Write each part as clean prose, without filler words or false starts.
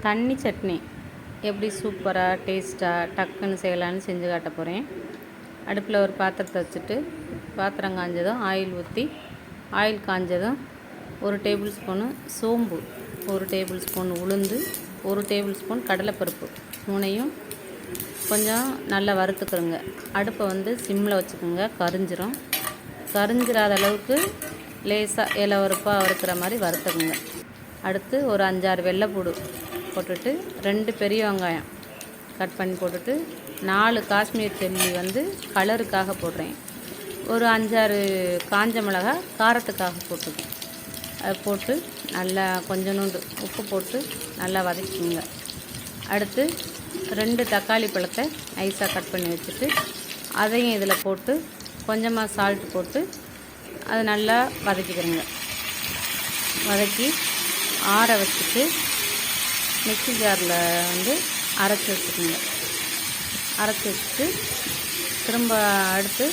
தண்ணி சட்னி எப்படி சூப்பராக டேஸ்ட்டாக டக்குன்னு செய்யலான்னு செஞ்சு காட்ட போகிறேன். அடுப்பில் ஒரு பாத்திரத்தை வச்சுட்டு பாத்திரம் காஞ்சதும் ஆயில் ஊற்றி, ஆயில் காஞ்சதும் 1 டேபிள் ஸ்பூனு சோம்பு, 1 டேபிள் ஸ்பூன் உளுந்து, 1 டேபிள் ஸ்பூன் கடலைப்பருப்பு, 3ஐயும் கொஞ்சம் நல்லா வறுத்துக்கிறோங்க. அடுப்பை சிம்மில் வச்சுக்கோங்க, கரிஞ்சிராத அளவுக்கு லேசாக இலவருப்பாக வறுக்கிற மாதிரி வறுத்துக்குங்க. அடுத்து ஒரு 5-6 வெள்ளைப்பூடு போட்டுட்டு 2 பெரிய வெங்காயம் கட் பண்ணி போட்டுட்டு 4 காஷ்மீர் சில்லி கலருக்காக போடுறேன். ஒரு 5-6 காஞ்ச மிளகாய் காரத்துக்காக போட்டுக்கேன். அது போட்டு நல்லா கொஞ்சோண்டு உப்பு போட்டு நல்லா வதக்கிக்குங்க. அடுத்து 2 தக்காளி பழத்தை நைஸாக கட் பண்ணி வச்சுட்டு அதையும் இதில் போட்டு கொஞ்சமாக சால்ட் போட்டு அதை நல்லா வதக்கிக்கிறேங்க. வதக்கி ஆற வச்சுட்டு மிக்ஸி ஜாரில் அரைச்சி வச்சுக்கோங்க. அரைச்சி வச்சுட்டு திரும்ப அடுத்து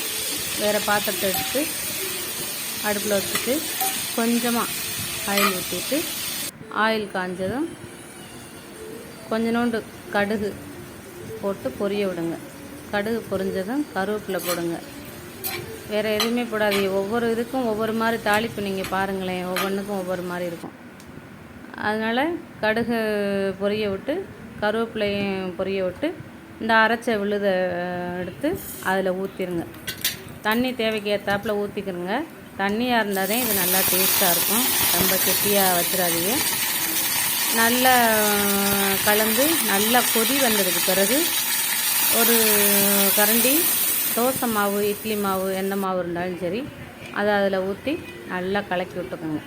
வேறு பாத்திரத்தை எடுத்து அடுப்பில் வச்சுட்டு கொஞ்சமாக ஆயில் ஊற்றிட்டு, ஆயில் காஞ்சதும் கொஞ்சோண்டு கடுகு போட்டு பொரிய விடுங்க. கடுகு பொரிஞ்சதும் கருவேப்பிலை போடுங்க. வேறு எதுவுமே போடாதீங்க. ஒவ்வொரு இதுக்கும் ஒவ்வொரு மாதிரி தாளிப்பு நீங்கள் பாருங்களேன், ஒவ்வொன்றுக்கும் ஒவ்வொரு மாதிரி இருக்கும். அதனால் கடுகு பொரிய விட்டு கருவேப்பிலையும் பொரிய விட்டு இந்த அரைச்ச விழுதை எடுத்து அதில் ஊற்றிடுங்க. தண்ணி தேவைக்கு ஏற்றாப்புல ஊற்றிக்கிறங்க. தண்ணியாக இருந்தால் இது நல்லா டேஸ்ட்டாக இருக்கும். ரொம்ப கெட்டியாக வச்சிடாதீங்க. நல்லா கலந்து நல்லா கொதி வந்ததுக்கு பிறகு ஒரு கரண்டி தோசை மாவு, இட்லி மாவு, எந்த மாவு இருந்தாலும் சரி, அதை அதில் ஊற்றி நல்லா கலக்கி விட்டுக்கோங்க.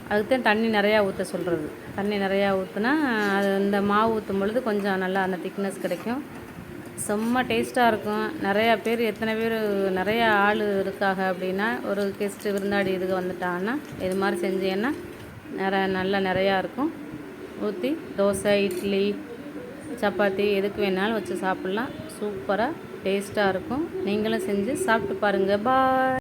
அதுக்குத்தான் தண்ணி நிறையா ஊற்ற சொல்கிறது. தண்ணி நிறையா ஊற்றினா அது இந்த மாவு ஊற்றும் பொழுது கொஞ்சம் நல்லா அந்த திக்னஸ் கிடைக்கும். செம்ம டேஸ்ட்டாக இருக்கும். எத்தனை பேர் நிறையா ஆள் இருக்காங்க அப்படின்னா, ஒரு கெஸ்ட்டு விருந்தாடி இதுக்கு வந்துட்டாங்கன்னா இது மாதிரி செஞ்சீங்கன்னா நல்லா நிறையா இருக்கும். ஊற்றி தோசை, இட்லி, சப்பாத்தி எதுக்கு வேணாலும் வச்சு சாப்பிட்லாம். சூப்பராக டேஸ்ட்டாக இருக்கும். நீங்களும் செஞ்சு சாப்பிட்டு பாருங்கள். பாய்.